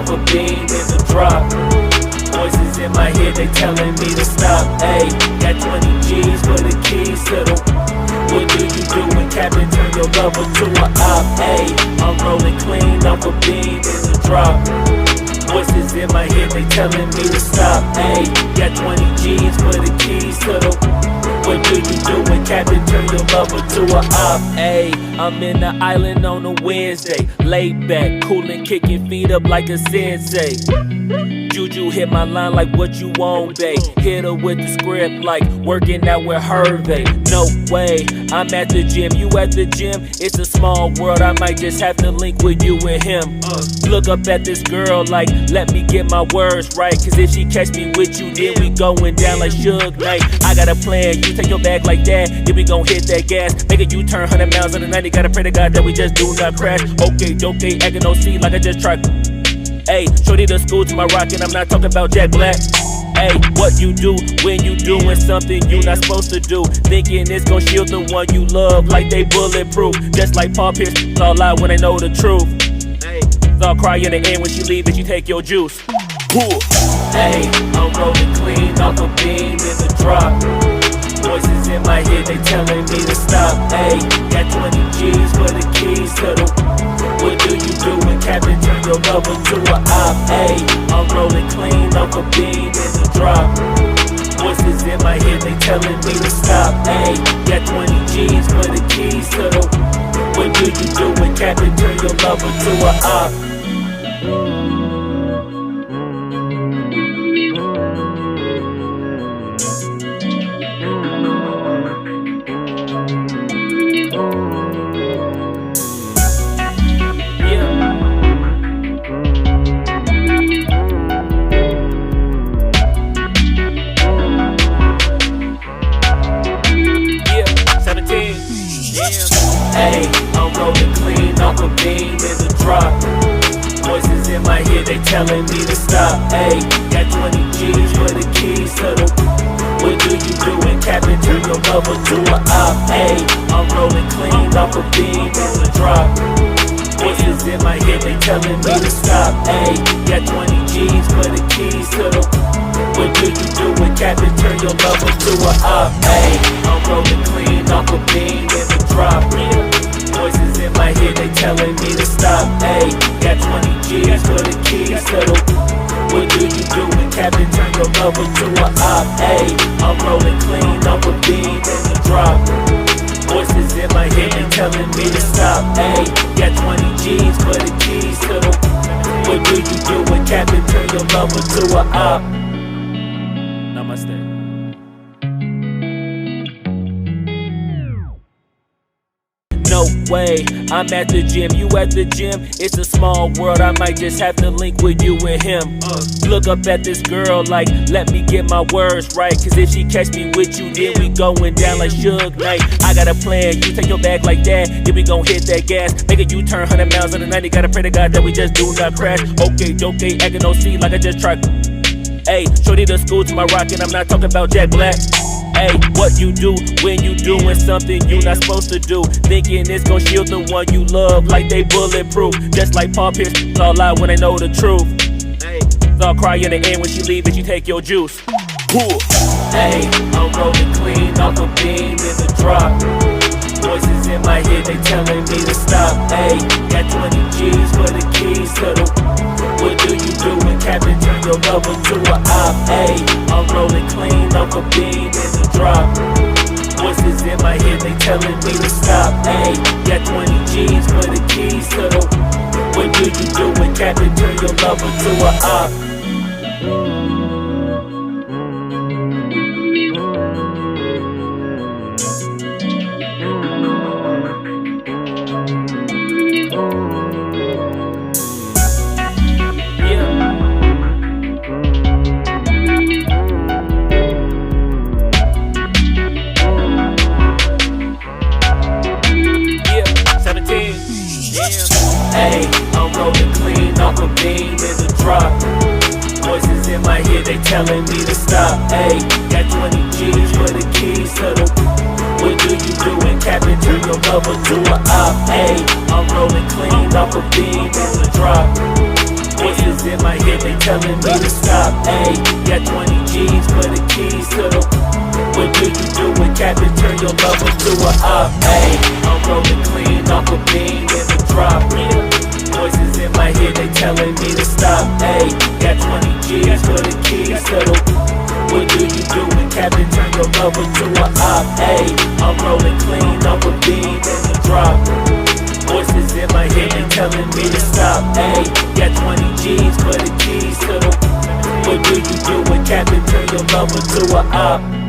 off a beam in the drop. Voices in my head, they telling me to stop. Ayy, got 20 G's for the keys to the. What do you do when Captain turn your lover to a op? Ayy, I'm rolling clean off a beam in the drop. Voices in my head, they telling me to stop. Ayy, got 20 G's for the keys to the. What do you do when Captain turn your lover to a op? Ayy, I'm in the island on a Wednesday, laid back, coolin', kicking feet up like a sensei. Juju hit my line like what you want, babe. Hit her with the script like working out with Hervey. No way, I'm at the gym, you at the gym. It's a small world, I might just have to link with you and him. Look up at this girl like, let me get my words right. Cause if she catch me with you, then we going down like Suge Knight. I got a plan, you take your bag like that, then we gon' hit that gas. Make a U-turn 100 miles on the 90, gotta pray to God that we just do not crash. Okay, acting no C like I just tried. Ayy, shorty the school to my rock and I'm not talking about Jack Black. Ayy, what you do when you doing something you not supposed to do? Thinking it's gon' shield the one you love like they bulletproof. Just like Paul Pierce, it's all lie when they know the truth. Ayy, all cry in the end when she leave and you take your juice. Ayy, I'm rolling clean off a beam in the drop. Voices in my head, they telling me to stop. Ayy, got 20 G's for the keys to the. What do you do when Captain turn your lover to a op? Ayy, I'm rolling clean off a beam in the drop. Voices in my head, they telling me to stop. Ayy, got 20 G's for the keys to the. What do you do when Captain turn your lover to a op? Ayy, I'm rolling clean off a beam in the drop. Voices in my head, they telling me to stop. Ayy, got 20 G's for the keys to the. What do you do when Captain turn your lover to a op? Ayy, I'm rolling clean off a beam in the drop. Voices in my head, they telling me to stop. Ayy, got 20 G's for the keys to the. What do you do when Captain turn your lover to a op? Ayy, I'm rolling clean off a beam in the drop. Voices in my head, they telling me to stop. Ayy, got 20 G's for the keys to the. What do you do when Captain turn your lover to a op? Ayy, I'm rolling clean off a beam in the drop. Voices in my head, they telling me to stop. Ayy, got 20 G's for the keys to the. What do you do when Captain turn your lover to a op? Namaste. No way, I'm at the gym, you at the gym. It's a small world, I might just have to link with you and him. Look up at this girl like, let me get my words right. Cause if she catch me with you, then we going down like Suge Knight. I got a plan, you take your bag like that, then we gon' hit that gas. Make a U-turn 100 miles on the 90, gotta pray to God that we just do not crash. Okay, acting no C like I just tried. Ayy, shorty the school to my rock and I'm not talking about Jack Black. Ayy, what you do when you doing something you not supposed to do? Thinking it's gon' shield the one you love like they bulletproof. Just like Paul Pierce, it's all lie when they know the truth. Ayy, all cry in the end when she leave and you take your juice. Ayy, I'm rolling clean off a beam in the drop. Voices in my head, they telling me to stop. Ayy, got 20 G's for the keys to the. What do you do when Captain turn your lover to a op? Ayy, I'm rolling clean off a beam in the drop. Voices in my head, they telling me to stop. Ayy, got 20 G's for the keys to the. What do you do when Captain turn your lover to a op? Ayy, I'm rolling clean off a beam in the drop. Voices in my head, they telling me to stop. Ayy, got 20 G's for the keys to the. What do you do when Captain turn your lover to a op? Ayy, I'm rolling clean off a beam in the drop. Voices in my head, they telling me to stop. Ayy, got 20 G's for the keys to the. What do you do when Captain turn your lover to a op? Ayy, I'm rolling clean off a bean in the drop. Voices in my head, they telling me to stop. Ayy, got 20 G's for the keys to the. What do you do when Captain turn your lover to a op? Ayy, I'm rolling clean off a bean in the drop. Voices in my head, they telling me to stop. Ayy, got 20 G's for the keys to the. What do you do when Captain turn your lover to a op?